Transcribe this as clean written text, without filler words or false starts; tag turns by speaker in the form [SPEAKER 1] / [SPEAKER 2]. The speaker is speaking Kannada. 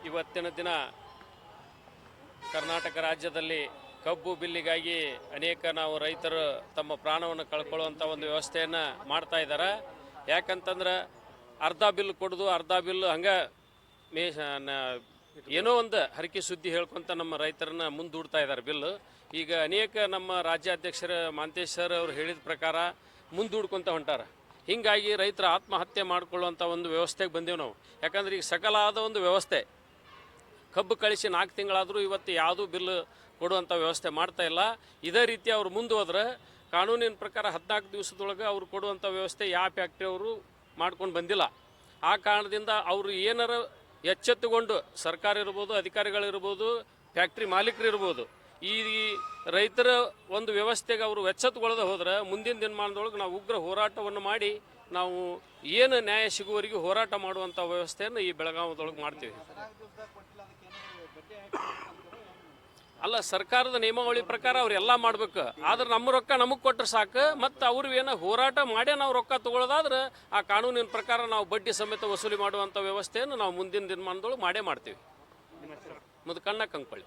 [SPEAKER 1] ಇವತ್ತಿನ ದಿನ ಕರ್ನಾಟಕ ರಾಜ್ಯದಲ್ಲಿ ಕಬ್ಬು ಬಿಲ್ಲಿಗಾಗಿ ಅನೇಕ ನಾವು ರೈತರು ತಮ್ಮ ಪ್ರಾಣವನ್ನು ಕಳ್ಕೊಳ್ಳುವಂಥ ಒಂದು ವ್ಯವಸ್ಥೆಯನ್ನು ಮಾಡ್ತಾ ಇದ್ದಾರೆ. ಯಾಕಂತಂದ್ರೆ ಅರ್ಧ ಬಿಲ್ ಕೊಡೋದು, ಅರ್ಧ ಬಿಲ್ ಹಂಗೆ ಏನೋ ಒಂದು ಹರಕೆ ಸುದ್ದಿ ಹೇಳ್ಕೊಂತ ನಮ್ಮ ರೈತರನ್ನ ಮುಂದೂಡ್ತಾ ಇದ್ದಾರೆ ಬಿಲ್. ಈಗ ಅನೇಕ ನಮ್ಮ ರಾಜ್ಯಾಧ್ಯಕ್ಷರ ಮಾಂತೇಶ್ ಸರ್ ಅವರು ಹೇಳಿದ ಪ್ರಕಾರ ಮುಂದೂಡ್ಕೊತ ಹೊಂಟಾರ. ಹೀಗಾಗಿ ರೈತರ ಆತ್ಮಹತ್ಯೆ ಮಾಡಿಕೊಳ್ಳುವಂಥ ಒಂದು ವ್ಯವಸ್ಥೆಗೆ ಬಂದೇವು ನಾವು. ಯಾಕಂದ್ರೆ ಈಗ ಸಕಲಾದ ಒಂದು ವ್ಯವಸ್ಥೆ ಕಬ್ಬು ಕಳಿಸಿ 4 ತಿಂಗಳಾದರೂ ಇವತ್ತು ಯಾವುದೂ ಬಿಲ್ ಕೊಡುವಂಥ ವ್ಯವಸ್ಥೆ ಮಾಡ್ತಾ ಇಲ್ಲ. ಇದೇ ರೀತಿ ಅವ್ರು ಮುಂದುವರೆದ್ರೆ ಕಾನೂನಿನ ಪ್ರಕಾರ 14 ದಿವಸದೊಳಗೆ ಅವ್ರು ಕೊಡುವಂಥ ವ್ಯವಸ್ಥೆ ಯಾವ ಫ್ಯಾಕ್ಟ್ರಿ ಅವರು ಮಾಡ್ಕೊಂಡು ಬಂದಿಲ್ಲ. ಆ ಕಾರಣದಿಂದ ಅವರು ಏನಾರ ಎಚ್ಚೆತ್ತುಕೊಂಡು ಸರ್ಕಾರ ಇರ್ಬೋದು, ಅಧಿಕಾರಿಗಳಿರ್ಬೋದು, ಫ್ಯಾಕ್ಟ್ರಿ ಮಾಲೀಕರು ಇರ್ಬೋದು, ಈ ರೈತರ ಒಂದು ವ್ಯವಸ್ಥೆಗೆ ಅವರು ಎಚ್ಚೆತ್ತುಕೊಳ್ಳದೆ ಹೋದ್ರೆ ಮುಂದಿನ ದಿನಮಾನದೊಳಗೆ ನಾವು ಉಗ್ರ ಹೋರಾಟವನ್ನು ಮಾಡಿ ನಾವು ಏನು ನ್ಯಾಯ ಸಿಗುವವರೆಗೂ ಹೋರಾಟ ಮಾಡುವಂಥ ವ್ಯವಸ್ಥೆಯನ್ನು ಈ ಬೆಳಗಾವಿದೊಳಗೆ ಮಾಡ್ತೀವಿ. ಅಲ್ಲ, ಸರ್ಕಾರದ ನಿಯಮಾವಳಿ ಪ್ರಕಾರ ಅವರೆಲ್ಲ ಮಾಡ್ಬೇಕು. ಆದ್ರೆ ನಮ್ಮ ರೊಕ್ಕ ನಮಗೆ ಕೊಟ್ಟರೆ ಸಾಕು. ಮತ್ತು ಅವ್ರು ಏನೋ ಹೋರಾಟ ಮಾಡೇ ನಾವು ರೊಕ್ಕ ತೊಗೊಳ್ಳೋದಾದ್ರೆ ಆ ಕಾನೂನಿನ ಪ್ರಕಾರ ನಾವು ಬಡ್ಡಿ ಸಮೇತ ವಸೂಲಿ ಮಾಡುವಂಥ ವ್ಯವಸ್ಥೆಯನ್ನು ನಾವು ಮುಂದಿನ ದಿನಮಾನದೊಳಗೆ ಮಾಡೇ ಮಾಡ್ತೀವಿ. ಮುದುಕಣ್ಣ ಕಂಕೊಳ್ಳಿ.